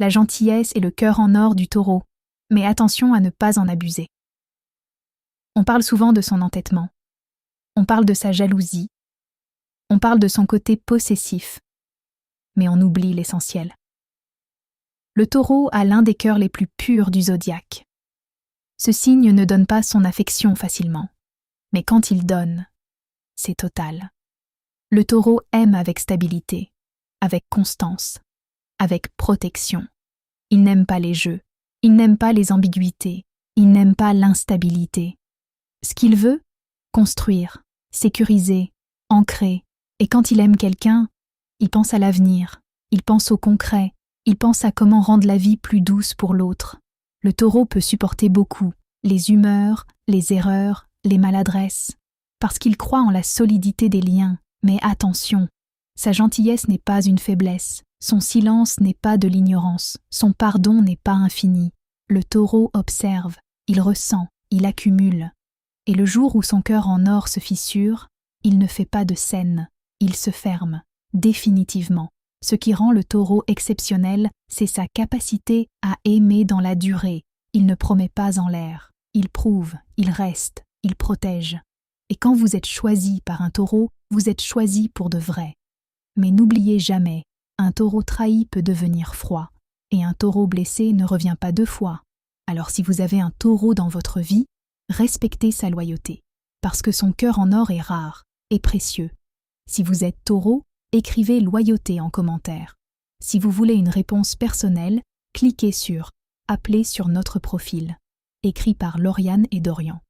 la gentillesse et le cœur en or du taureau, mais attention à ne pas en abuser. On parle souvent de son entêtement, on parle de sa jalousie, on parle de son côté possessif, mais on oublie l'essentiel. Le taureau a l'un des cœurs les plus purs du zodiaque. Ce signe ne donne pas son affection facilement, mais quand il donne, c'est total. Le taureau aime avec stabilité, avec constance, avec protection. Il n'aime pas les jeux, il n'aime pas les ambiguïtés, il n'aime pas l'instabilité. Ce qu'il veut, construire, sécuriser, ancrer. Et quand il aime quelqu'un, il pense à l'avenir, il pense au concret, il pense à comment rendre la vie plus douce pour l'autre. Le taureau peut supporter beaucoup, les humeurs, les erreurs, les maladresses, parce qu'il croit en la solidité des liens. Mais attention, sa gentillesse n'est pas une faiblesse, son silence n'est pas de l'ignorance, son pardon n'est pas infini. Le taureau observe, il ressent, il accumule. Et le jour où son cœur en or se fissure, il ne fait pas de scène, il se ferme, définitivement. Ce qui rend le taureau exceptionnel, c'est sa capacité à aimer dans la durée. Il ne promet pas en l'air, il prouve, il reste, il protège. Et quand vous êtes choisi par un taureau, vous êtes choisi pour de vrai. Mais n'oubliez jamais, un taureau trahi peut devenir froid, et un taureau blessé ne revient pas 2 fois. Alors si vous avez un taureau dans votre vie, respectez sa loyauté, parce que son cœur en or est rare et précieux. Si vous êtes taureau, écrivez loyauté en commentaire. Si vous voulez une réponse personnelle, cliquez sur « Appeler sur notre profil », écrit par Lauriane et Dorian.